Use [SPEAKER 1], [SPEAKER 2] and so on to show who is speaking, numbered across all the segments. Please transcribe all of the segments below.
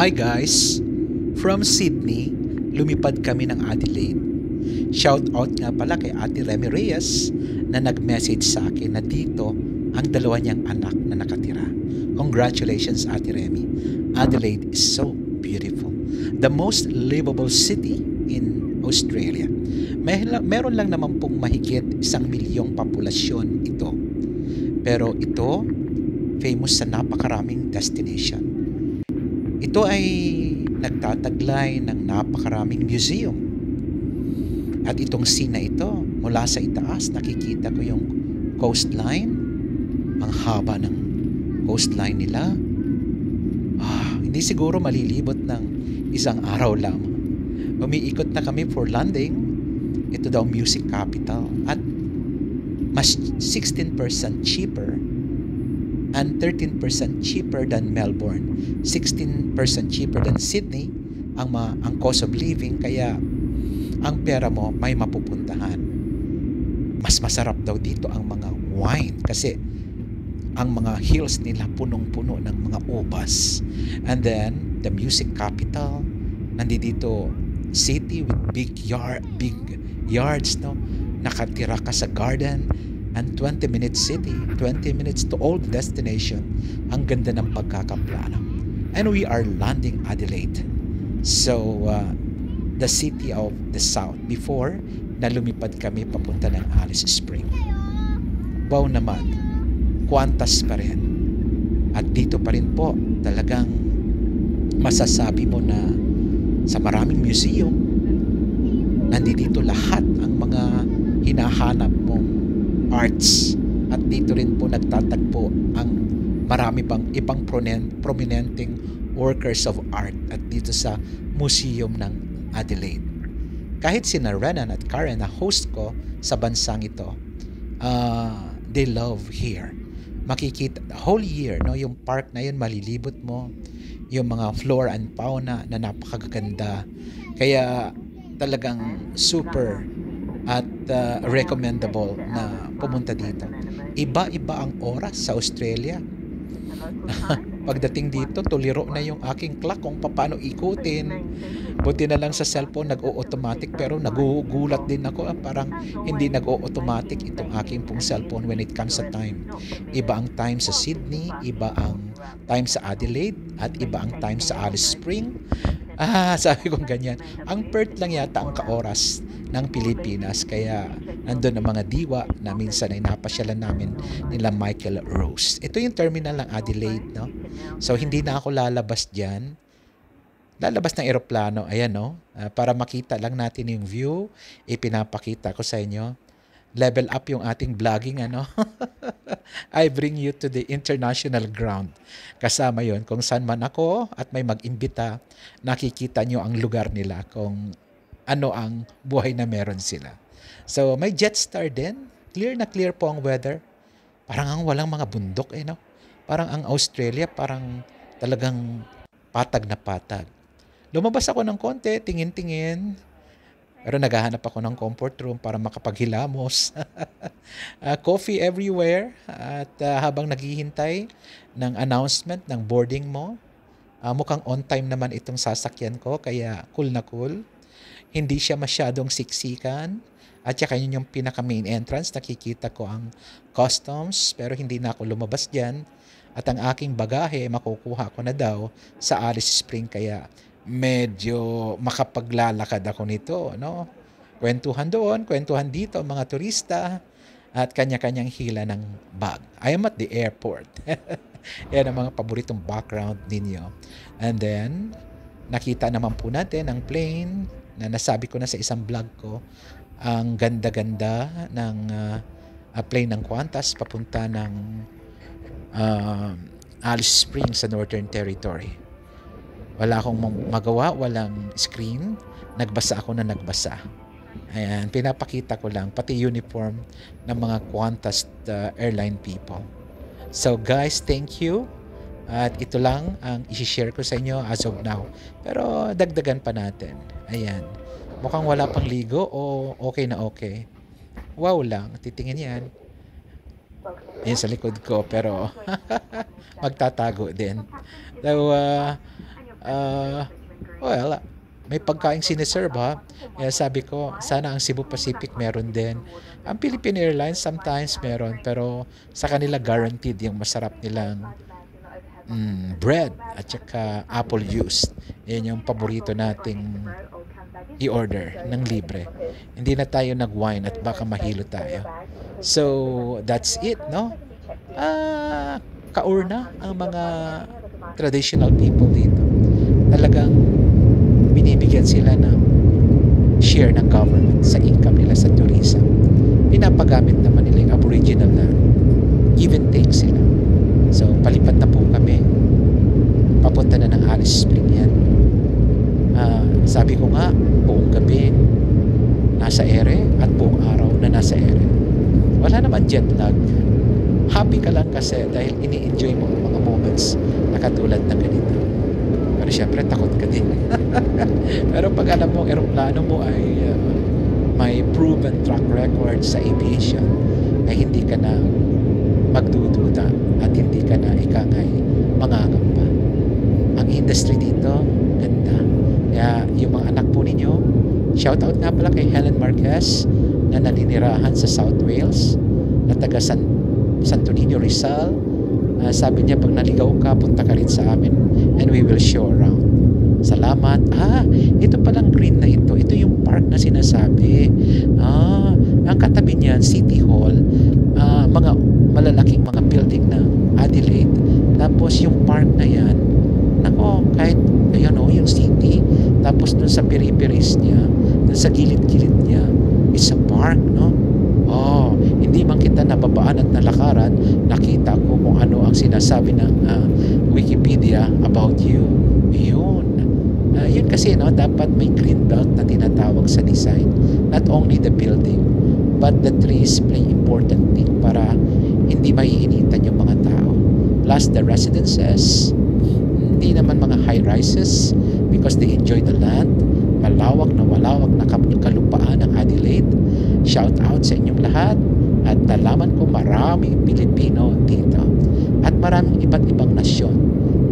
[SPEAKER 1] Hi guys! From Sydney, lumipad kami ng Adelaide. Shout out nga pala kay Ate Remy Reyes na nag-message sa akin na dito ang dalawa niyang anak na nakatira. Congratulations Ate Remy. Adelaide is so beautiful. The most livable city in Australia. Meron lang naman pong mahigit 1 milyong populasyon ito. Pero ito, famous sa napakaraming destination. Ito ay nagtataglay ng napakaraming museum. At itong scene na ito, mula sa itaas, nakikita ko yung coastline. Ang haba ng coastline nila. Hindi siguro malilibot ng isang araw lamang. Umiikot na kami for landing. Ito daw music capital. At mas 16% cheaper and 13% cheaper than Melbourne, 16% cheaper than Sydney ang cost of living, kaya ang pera mo may mapupuntahan. Mas masarap daw dito ang mga wine kasi ang mga hills nila punong-puno ng mga ubas. And then the music capital, nandito city with big yards, no? Nakatira ka sa garden. And 20 minutes city, 20 minutes to all destination. Ang ganda ng pagkakaplano. And we are landing Adelaide. So, the city of the south. Before, na lumipad kami papunta ng Alice Springs. Wow naman. Qantas pa rin. At dito pa rin po, talagang masasabi mo na sa maraming museum, nandito lahat ang mga hinahanap mong arts, at dito rin po nagtatagpo ang marami pang ibang prominenteng workers of art at dito sa museum ng Adelaide. Kahit si Renan at Karen na host ko sa bansang ito, they love here. Makikita the whole year, no, yung park na yun, malilibot mo yung mga flora and fauna na napakaganda, kaya talagang super at recommendable na pumunta dito. Iba-iba ang oras sa Australia. Pagdating dito, tuliro na yung aking clock kung paano ikutin. Buti na lang sa cellphone nag-o-automatic, pero nagugulat din ako, parang hindi nag-o-automatic itong aking pong cellphone when it comes sa time. Iba ang time sa Sydney, iba ang time sa Adelaide, at iba ang time sa Alice Springs. Sabi kong ganyan. Ang Perth lang yata ang kaoras ng Pilipinas, kaya nandun ang mga diwa na minsan ay napasyalan namin nila Michael Rose. Ito yung terminal ng Adelaide, no? So hindi na ako lalabas dyan. Lalabas ng eroplano, ayan, no? Para makita lang natin yung view, ipinapakita ko sa inyo. Level up yung ating vlogging, ano? I bring you to the international ground. Kasama yon kung saan man ako at may mag-imbita, nakikita nyo ang lugar nila kung ano ang buhay na meron sila. So, may Jetstar din. Clear na clear po ang weather. Parang ang walang mga bundok, no? Parang ang Australia, parang talagang patag na patag. Lumabas ako ng konti, tingin-tingin. Pero naghahanap ako ng comfort room para makapaghilamos. Coffee everywhere. At habang naghihintay ng announcement ng boarding mo, mukhang on time naman itong sasakyan ko, kaya cool na cool. Hindi siya masyadong siksikan. At saka yun yung pinaka main entrance, nakikita ko ang customs, pero hindi na ako lumabas dyan. At ang aking bagahe, makukuha ko na daw sa Alice Springs, kaya medyo makapaglalakad ako nito, no? Kwentuhan doon, kwentuhan dito, mga turista, at kanya-kanyang hila ng bag. I am at the airport. Yan ang mga paboritong background ninyo. And then, nakita naman po natin ang plane na nasabi ko na sa isang vlog ko. Ang ganda-ganda ng plane ng Qantas papunta ng Alice Springs sa Northern Territory. Wala akong magawa, walang screen. Nagbasa ako na nagbasa. Ayan, pinapakita ko lang, pati uniform ng mga Qantas airline people. So guys, thank you. At ito lang ang isi-share ko sa inyo as of now. Pero dagdagan pa natin. Ayan. Mukhang wala pang ligo o okay na okay. Wow lang, titingin yan. Yan sa likod ko, pero magtatago din. So, Uh, well, may pagkain siniserve ha. Kaya sabi ko, sana ang Cebu Pacific meron din. Ang Philippine Airlines sometimes meron, pero sa kanila guaranteed yung masarap nilang bread at saka apple juice. Yan yung paborito nating i-order ng libre. Hindi na tayo nag-wine at baka mahilo tayo. So, that's it, no? Kaurna ang mga traditional people dito. Talagang binibigyan sila ng share ng government sa income nila sa tourism. Pinapagamit naman nila yung aboriginal na give and take sila. So, palipat na po kami. Papunta na ng Alice Spring yan. Sabi ko nga, buong gabi nasa ere at buong araw na nasa ere. Wala naman jet lag. Happy ka lang kasi dahil ini-enjoy mo ang mga moments na katulad ng ganito. Pero syempre, takot ka din. Pero pag alam mo, eroplano mo ay may proven track record sa aviation, ay hindi ka na magdududa at hindi ka na ikangay mangangamba. Ang industry dito, ganda. Kaya yung mga anak po ninyo, shout out nga pala kay Helen Marquez na naninirahan sa South Wales, na taga Santo Niño, Rizal. Sabi niya, pag naligaw ka, punta ka rin sa amin and we will show around. Salamat. Ito palang green na ito. Ito yung park na sinasabi. Ang katabi niyan, City Hall. Mga malalaking mga building na Adelaide. Tapos yung park na yan, nako, kahit ayan yung city, tapos dun sa periferis niya, dun sa gilid-gilid niya, it's a park, no? Hindi man kita nababaan at nalakaran, nakita ko kung ano ang sinasabi ng Wikipedia about you. Yun kasi, no, dapat may green belt na tinatawag sa design. Not only the building, but the trees play important thing para hindi maiinitan yung mga tao. Plus the residences, hindi naman mga high rises because they enjoy the land. Malawak na kalupaan ng Adelaide. Shout out sa inyong lahat at nalaman ko maraming Pilipino dito at maraming iba't ibang nasyon.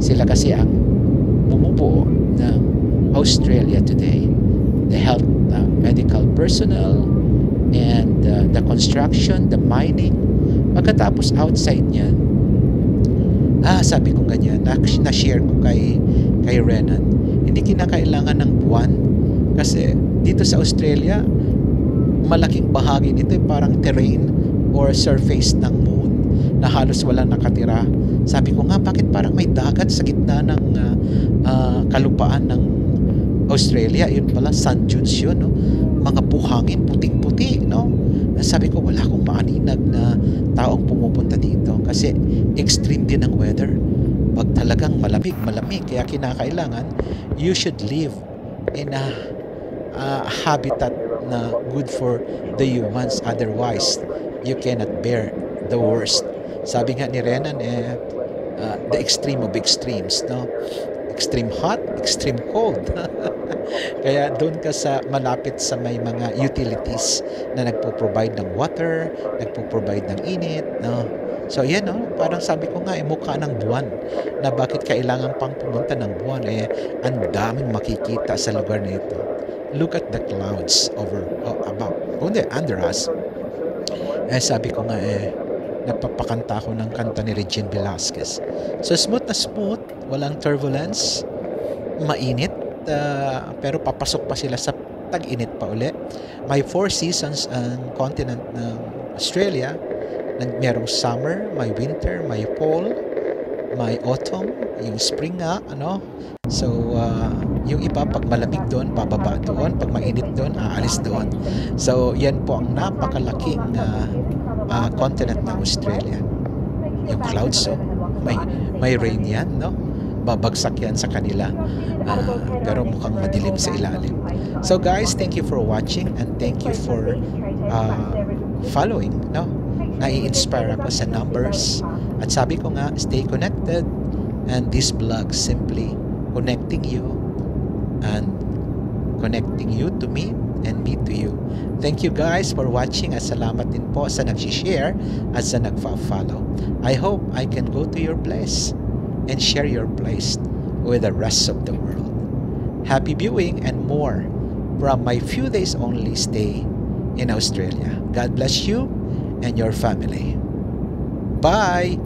[SPEAKER 1] Sila kasi ang bumubuo ng Australia today. The health, medical personnel, and the construction, the mining. Pagkatapos outside niyan, sabi ko ganyan, na-share ko kay Renan, hindi kinakailangan ng buwan kasi dito sa Australia, malaking bahagi nito ay parang terrain or surface ng moon na halos walang nakatira. Sabi ko nga, bakit parang may dagat sa gitna ng kalupaan ng Australia? Yun pala, sand dunes yun, no? Mga buhangin, puting-puti, no? Sabi ko, wala akong maaninag na taong pumupunta dito kasi extreme din ang weather. Pag talagang malamig, kaya kinakailangan, you should live in a habitat na good for the humans. Otherwise, you cannot bear the worst. Sabi nga ni Renan, the extreme of extremes, no? Extreme hot, extreme cold. Kaya doon ka sa malapit sa may mga utilities na nagpo-provide ng water, nagpo-provide ng init, no? So yan, no? Parang sabi ko nga, mukha ng buwan na bakit kailangan pang pumunta ng buwan, ang daming makikita sa lugar na ito. Look at the clouds under us. Sabi ko nga, napapakanta ako ng kanta ni Regine Velasquez. So smooth na smooth, walang turbulence, mainit, pero papasok pa sila sa tag-init pa uli. May 4 seasons ang continent ng Australia. Merong summer, may winter, may fall, may autumn, yung spring nga, ano. So, yung iba, pag malamig doon, bababa doon. Pag mainit doon, aalis doon. So, yan po ang napakalaking continent ng Australia. Yung clouds, may rain yan, no? Babagsak yan sa kanila. Pero mukhang madilim sa ilalim. So, guys, thank you for watching and thank you for following, no? Nai-inspire ako sa numbers. At sabi ko nga, stay connected. And this vlog simply connecting you and connecting you to me and me to you. Thank you guys for watching at salamat din po sa nag-share at sa nag-follow. I hope I can go to your place and share your place with the rest of the world. Happy viewing and more from my few days only stay in Australia. God bless you and your family. Bye!